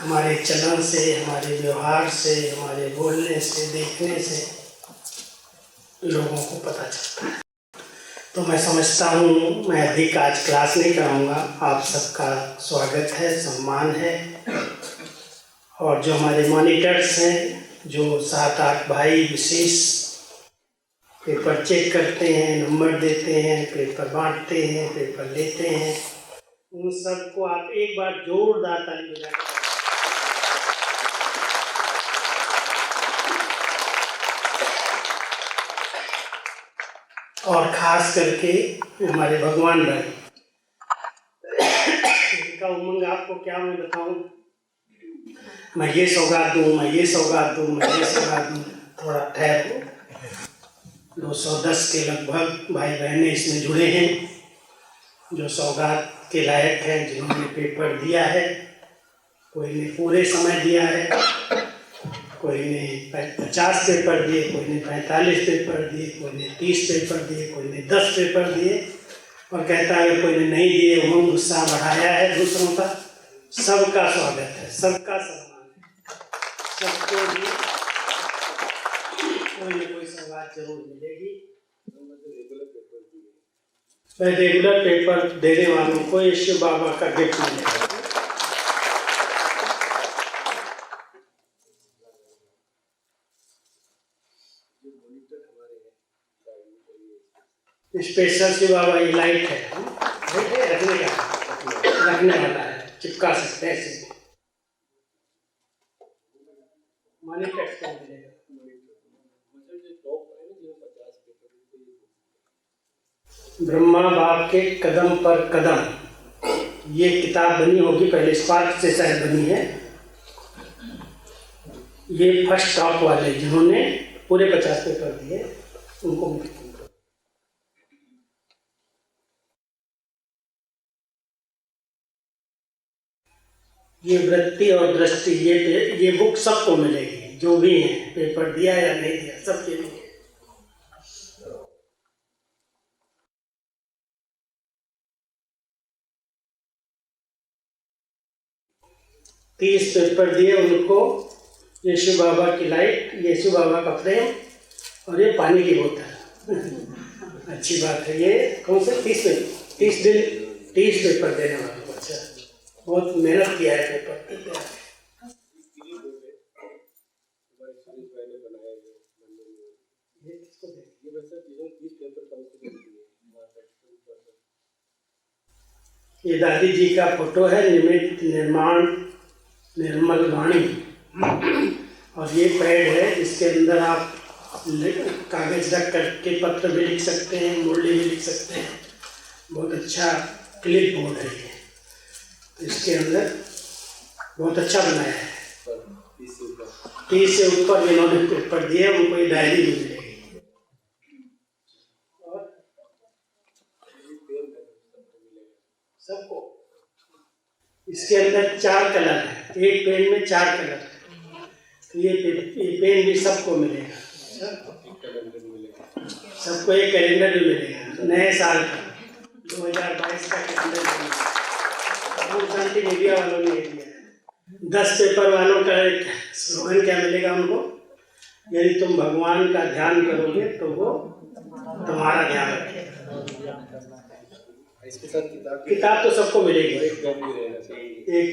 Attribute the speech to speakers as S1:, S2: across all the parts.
S1: हमारे चलन से, हमारे व्यवहार से, हमारे बोलने से, देखने से लोगों को पता चलता है। तो मैं समझता हूँ मैं अधिक आज क्लास नहीं कराऊँगा। आप सबका स्वागत है, सम्मान है। और जो हमारे मॉनिटर्स हैं, जो 7-8 भाई विशेष पेपर चेक करते हैं, नंबर देते हैं, पेपर बांटते हैं, पेपर लेते हैं, उन सबको आप एक बार जोरदार ताली बजाएं। और खास करके हमारे भगवान भाई, इनका उमंग आपको क्या मैं बताऊं। मैं ये सौगात दूं, मैं ये सौगात दूं, मैं ये सौगात दूं। थोड़ा ठहरो। 210 के लगभग भाई बहनें इसमें जुड़े हैं, जो सौगात के लायक हैं, जिन्होंने पेपर दिया है। कोई ने पूरे समय दिया है, कोई ने 50 पेपर दिए, कोई ने 45 पेपर दिए, कोई ने 30 पेपर दिए, कोई ने 10 पेपर दिए। और कहता है कोई ने नहीं दिए, उन्होंने उत्साह बढ़ाया है दूसरों का। सबका स्वागत है, सबका सम्मान है, सबको भी कोई न कोई सौगात जरूर मिलेगी। रेगुलर पेपर देने वालों को शिव बाबा का गिफ्ट मिलेगा। स्पेशल शिव बाबा ये लाइट है, रखने वाला है, चिपका सकते हैं ऐसे। मनी टेक्स का मिलेगा। ब्रह्मा बाप के कदम पर कदम, ये किताब बनी होगी, पहले स्पार्क से शायद बनी है। ये फर्स्ट टॉप वाले जिन्होंने पूरे 50 पेपर दिए उनको मिलेगा। ये वृत्ति और दृष्टि, ये बुक सबको मिलेगी, जो भी है पेपर दिया या नहीं दिया, सबके लिए। तीस पेपर दिए उनको यीशु बाबा की लाइट, यीशु बाबा का प्रेम और ये पानी की बोतल। अच्छी बात है। ये कौन से 30 पेपर देने वालों को। अच्छा, बहुत मेहनत किया है पेपर। ये दादी जी का फोटो है, निमित्त निर्माण निर्मल वाणी। और ये पैड है, इसके अंदर आप कागज रख करके पत्र भी लिख सकते हैं, मुरली भी लिख सकते हैं। बहुत अच्छा क्लिप बोर्ड है ये। इसके अंदर बहुत अच्छा बनाया है। 30 से ऊपर जिन्होंने पेपर दिए उनको ये डायरी भी मिलेगी। सबको इसके अंदर 4 कलर है, एक पेन में 4 कलर है। तो ये पेन भी सबको मिलेगा। सबको एक कैलेंडर भी मिलेगा, नए साल का 2022 का कैलेंडर मिलेगा। शांति मीडिया वालों ने दिया है। 10 पेपर वालों का एक स्लोगन क्या मिलेगा उनको, यदि तुम भगवान का ध्यान करोगे तो वो तुम्हारा ध्यान रखेगा। इसके साथ किताब तो सबको मिलेगी, एक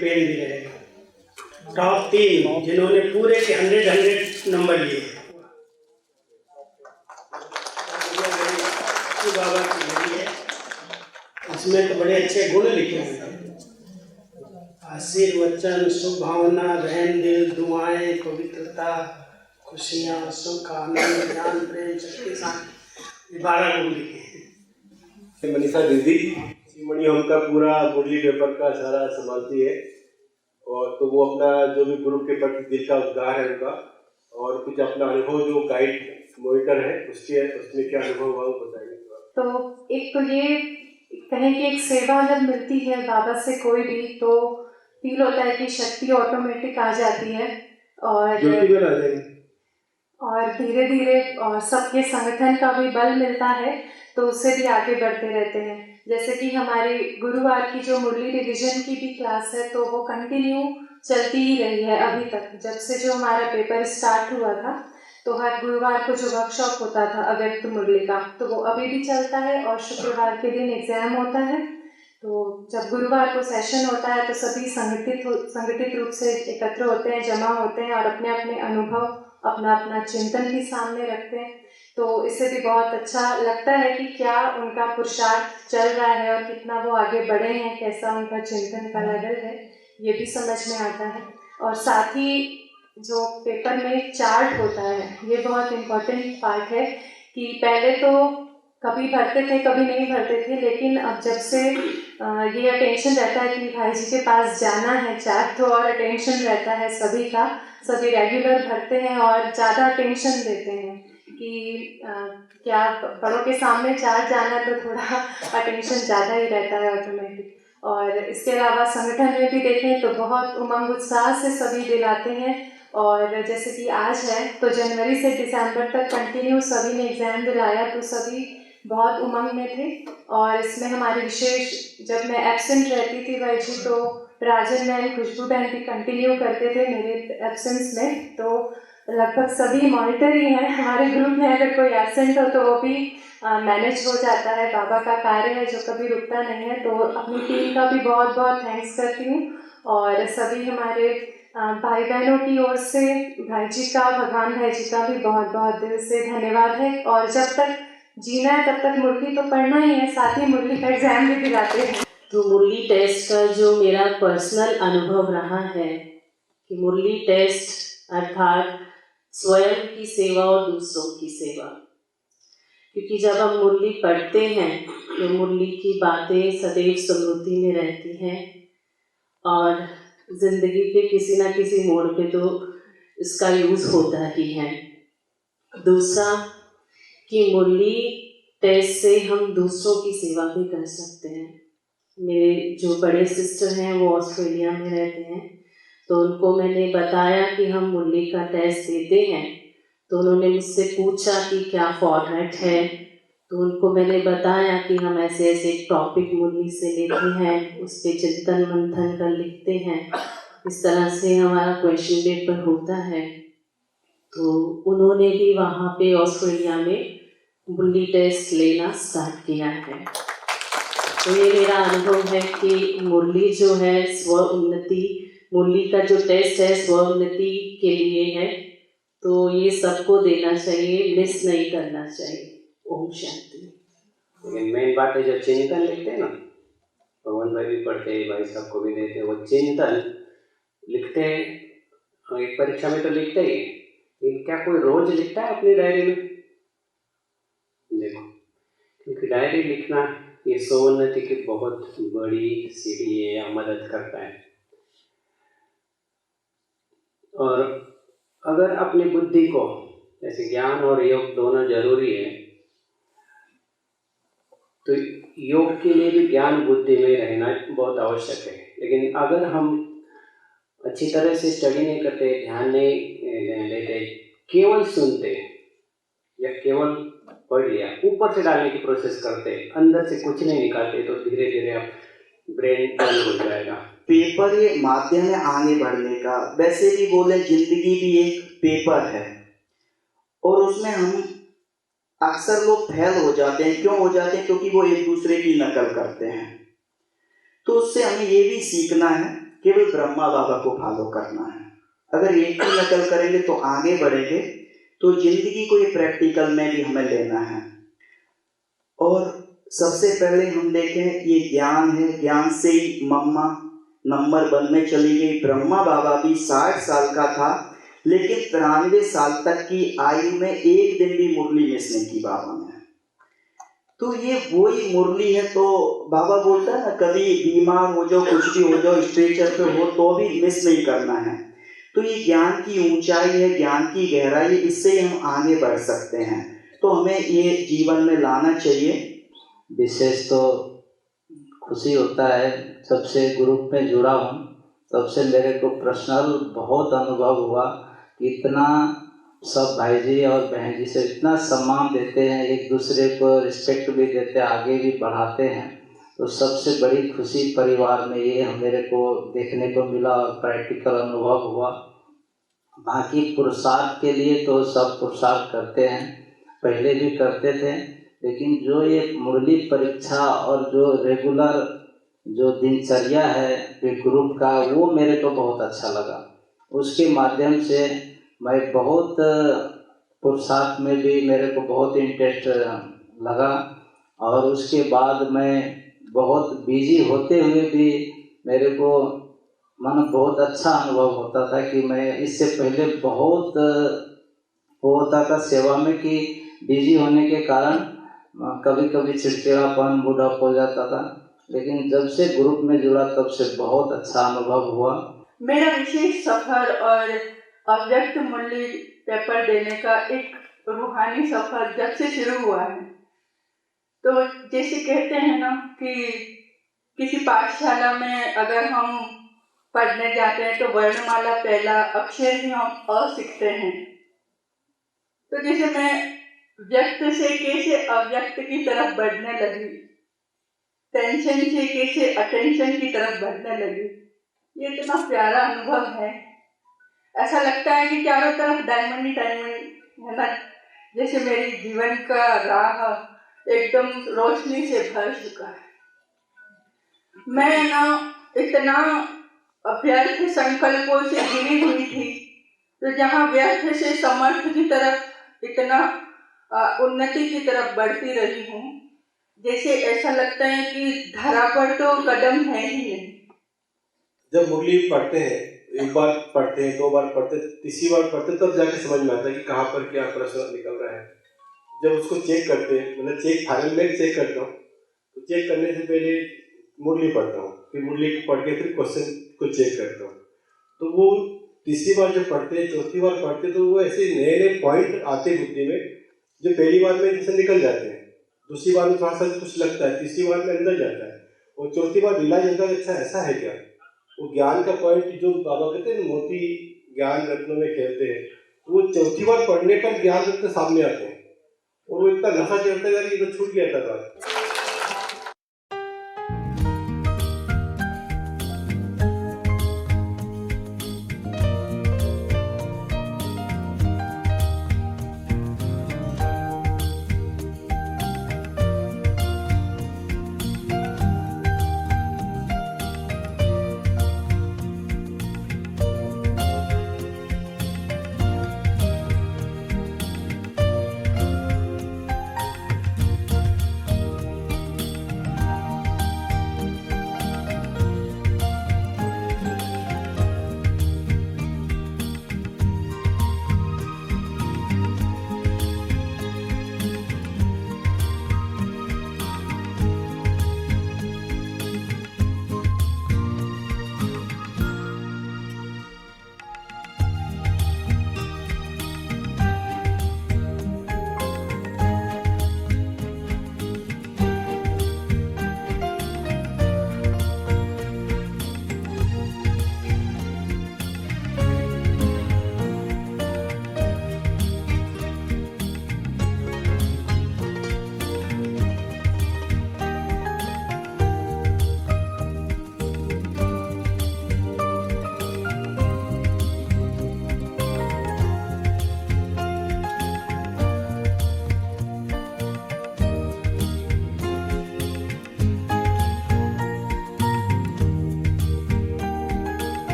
S1: पेन भी रहेगा। टॉप 3 जिन्होंने पूरे के 100 नंबर लिए, बाबा की घड़ी है, इसमें तो बड़े अच्छे गुण लिखे हुए हैं। आशीर्वचन, शुभ भावना, रहन दिल, दुआएं, पवित्रता, खुशियाँ, सुख, आनंद, ज्ञान, प्रेम, शक्ति, शांति, 12 गुण लिखे हैं।
S2: मनीषा दीदी मणि हमका पूरा मुरली पेपर का सारा संभालती है। और तो वो अपना जो भी गुरु के प्रति दिल का उद्गार है उनका, और कुछ अपना अनुभव जो गाइड मॉनिटर है उसमें क्या अनुभव हुआ बताएंगे।
S3: तो एक तो ये कहें कि एक सेवा जब मिलती है बाबा से कोई भी, तो फील होता है कि शक्ति ऑटोमेटिक आ जाती है और धीरे धीरे सबके संगठन का भी बल मिलता है, तो उससे भी आगे बढ़ते रहते हैं। जैसे कि हमारी गुरुवार की जो मुरली रिविजन की भी क्लास है, तो वो कंटिन्यू चलती ही रही है अभी तक। जब से जो हमारा पेपर स्टार्ट हुआ था तो हर गुरुवार को जो वर्कशॉप होता था अव्यक्त मुरली का, तो वो अभी भी चलता है और शुक्रवार के दिन एग्ज़ाम होता है। तो जब गुरुवार को सेशन होता है तो सभी संगठित रूप से एकत्र होते हैं, जमा होते हैं और अपने अपने अनुभव, अपना अपना चिंतन भी सामने रखते हैं। तो इससे भी बहुत अच्छा लगता है कि क्या उनका पुरुषार्थ चल रहा है और कितना वो आगे बढ़े हैं, कैसा उनका चिंतन का लेवल है, ये भी समझ में आता है। और साथ ही जो पेपर में चार्ट होता है, ये बहुत इम्पोर्टेंट पार्ट है कि पहले तो कभी भरते थे कभी नहीं भरते थे, लेकिन अब जब से ये अटेंशन रहता है कि भाई जी के पास जाना है चार्ट, तो और अटेंशन रहता है सभी का, सभी रेगुलर भरते हैं और ज़्यादा अटेंशन देते हैं कि क्या बड़ों के सामने चार्ट जाना, तो थोड़ा अटेंशन ज़्यादा ही रहता है ऑटोमेटिक। और इसके अलावा संगठन में भी देखें तो बहुत उमंग उत्साह से सभी दिलाते हैं। और जैसे कि आज है तो जनवरी से दिसंबर तक कंटिन्यू सभी ने एग्ज़ाम दिलाया, तो सभी बहुत उमंग में थे। और इसमें हमारी विशेष, जब मैं एब्सेंट रहती थी भाई जी, तो राजन मैम, खुशबू बहन भी कंटिन्यू करते थे मेरे एब्सेंस में। तो लगभग सभी मॉनिटर ही हैं हमारे ग्रुप में, अगर कोई एब्सेंट हो तो वो भी मैनेज हो जाता है। बाबा का कार्य है जो कभी रुकता नहीं है। तो अपनी टीम का भी बहुत बहुत थैंक्स करती हूँ। और सभी हमारे भाई बहनों की ओर से भाई जी का, भगवान भाई जी का भी बहुत बहुत दिल से धन्यवाद है। और जब तक जीना है तब तक मुरली तो पढ़ना ही है, साथ ही मुरली का एग्ज़ाम भी दिलाते हैं।
S4: तो मुरली टेस्ट का जो मेरा पर्सनल अनुभव रहा है कि मुरली टेस्ट अर्थात स्वयं की सेवा और दूसरों की सेवा, क्योंकि जब हम मुरली पढ़ते हैं तो मुरली की बातें सदैव स्मृति में रहती हैं और ज़िंदगी के किसी न किसी मोड़ पे तो इसका यूज़ होता ही है। दूसरा कि मुरली टेस्ट से हम दूसरों की सेवा भी कर सकते हैं। मेरे जो बड़े सिस्टर हैं वो ऑस्ट्रेलिया में रहते हैं, तो उनको मैंने बताया कि हम मुरली का टेस्ट देते हैं। तो उन्होंने मुझसे पूछा कि क्या फॉर्मेट है, तो उनको मैंने बताया कि हम ऐसे ऐसे एक टॉपिक मुरली से लेते हैं, उस पर चिंतन मंथन कर लिखते हैं, इस तरह से हमारा क्वेश्चन पेपर होता है। तो उन्होंने भी वहाँ पे ऑस्ट्रेलिया में मुरली टेस्ट लेना स्टार्ट किया है। तो ये मेरा अनुभव है कि मुरली जो है स्व उन्नति, मुरली का जो टेस्ट है स्व उन्नति के लिए है, तो ये सबको देना चाहिए, मिस नहीं करना चाहिए। ओम शांति।
S5: लेकिन मेन बात है जो चिंतन लिखते हैं ना, भगवान भाई भी पढ़ते हैं, भाई साहब को भी देते हैं, वो चिंतन लिखते हैं। एक परीक्षा में तो लिखते ही, लेकिन क्या कोई रोज लिखता है अपनी डायरी में? देखो, क्योंकि डायरी लिखना ये स्वोन्नति की बहुत बड़ी सीढ़ी है या मदद करता है। और अगर अपनी बुद्धि को, जैसे ज्ञान और योग दोनों जरूरी है, तो योग के लिए भी ज्ञान बुद्धि में रहना बहुत आवश्यक है। लेकिन अगर हम अच्छी तरह से स्टडी नहीं करते, ध्यान नहीं देते, केवल सुनते या केवल पढ़ लिया, ऊपर से डालने की प्रोसेस करते, अंदर से कुछ नहीं निकालते, तो धीरे धीरे आप ब्रेन डल हो जाएगा।
S6: पेपर ये माध्यम है आगे बढ़ने का। वैसे भी बोले जिंदगी भी एक पेपर है और उसमें हम अक्सर लोग फेल हो जाते हैं। क्यों हो जाते हैं? क्योंकि वो एक दूसरे की नकल करते हैं। तो उससे हमें ये भी सीखना है, केवल ब्रह्मा बाबा को फॉलो करना है। अगर एक ही नकल करेंगे तो आगे बढ़ेंगे। तो जिंदगी को ये प्रैक्टिकल में भी हमें लेना है। और सबसे पहले हम देखें ये ज्ञान है, ज्ञान से ही मम्मा नंबर 1 में चली गई। ब्रह्मा बाबा भी 60 साल का था, लेकिन 93 साल तक की आयु में एक दिन भी मुरली मिस नहीं की बाबा ने। तो ये वही मुरली है। तो बाबा बोलता है ना, कभी बीमार हो जाओ, कुछ भी हो जाओ, स्ट्रेचर पे हो, तो भी मिस नहीं करना है। तो ये ज्ञान की ऊंचाई है, ज्ञान की गहराई, इससे हम आगे बढ़ सकते हैं। तो हमें ये जीवन में लाना चाहिए।
S7: विशेष तो खुशी होता है, जब से ग्रुप में जुड़ा हूँ तब से मेरे को पर्सनल बहुत अनुभव हुआ कि इतना सब भाई जी और बहन जी से इतना सम्मान देते हैं, एक दूसरे को रिस्पेक्ट भी देते हैं, आगे भी बढ़ाते हैं। तो सबसे बड़ी खुशी परिवार में ये मेरे को देखने को मिला और प्रैक्टिकल अनुभव हुआ। बाकी पुरुषार्थ के लिए तो सब पुरुषार्थ करते हैं, पहले भी करते थे, लेकिन जो ये मुरली परीक्षा और जो रेगुलर जो दिनचर्या है एक ग्रुप का, वो मेरे को बहुत अच्छा लगा। उसके माध्यम से मैं बहुत पुरुषार्थ में भी मेरे को बहुत इंटरेस्ट लगा और उसके बाद मैं बहुत बिजी होते हुए भी मेरे को मन बहुत अच्छा अनुभव होता था कि मैं इससे पहले बहुत वो होता था सेवा में कि बिजी होने के कारण कभी कभी चिड़चिड़ापन मूडअप हो जाता था, लेकिन जब से ग्रुप में जुड़ा तब से बहुत अच्छा अनुभव हुआ।
S8: मेरा विशेष सफर और अव्यक्त मुरली पेपर देने का एक रूहानी सफर जब से शुरू हुआ है, तो जैसे कहते हैं ना कि किसी पाठशाला में अगर हम पढ़ने जाते हैं तो वर्णमाला पहला अक्षर ही हम अ सीखते हैं, तो जैसे मैं व्यक्त से कैसे अव्यक्त की तरफ बढ़ने लगी, टेंशन से कैसे अटेंशन की तरफ बढ़ने लगी, ये इतना प्यारा अनुभव है। ऐसा लगता है कि चारों तरफ डायमंड ही डायमंड है ना, जैसे मेरी जीवन का राह एकदम रोशनी से भर चुका है। मैं ना इतना व्यर्थ संकल्पों से घिरी हुई थी, तो जहाँ व्यर्थ से समर्थ की तरफ इतना उन्नति की तरफ बढ़ती रही हूँ, जैसे ऐसा लगता है कि धरा पर तो कदम है ही नहीं।
S2: जब मुरली पढ़ते हैं, एक बार पढ़ते हैं, दो बार पढ़ते, तीसरी बार पढ़ते, तब जाके समझ में आता है कि कहाँ पर क्या प्रश्न निकल रहा है। जब उसको चेक करते हैं, मतलब चेक फाइनल में चेक करता हूँ, तो चेक करने से पहले मुरली पढ़ता हूँ, फिर मुरली पढ़ के फिर क्वेश्चन को चेक करता हूँ। तो वो तीसरी बार जब पढ़ते हैं, चौथी बार पढ़ते, तो वो ऐसे नए नए पॉइंट आते बुद्धि में जो पहली बार में जैसे निकल जाते हैं, दूसरी बार में थोड़ा सा कुछ लगता है, तीसरी बार में अंदर जाता है, और चौथी बार रियलाइज होता है अच्छा ऐसा है क्या। वो ज्ञान का पॉइंट जो बाबा कहते हैं मोती ज्ञान रत्नों में खेलते हैं, वो चौथी बार पढ़ने पर ज्ञान रत्न सामने आते हैं और वो इतना नशा चढ़ता है यार ये तो छूट गया था बात।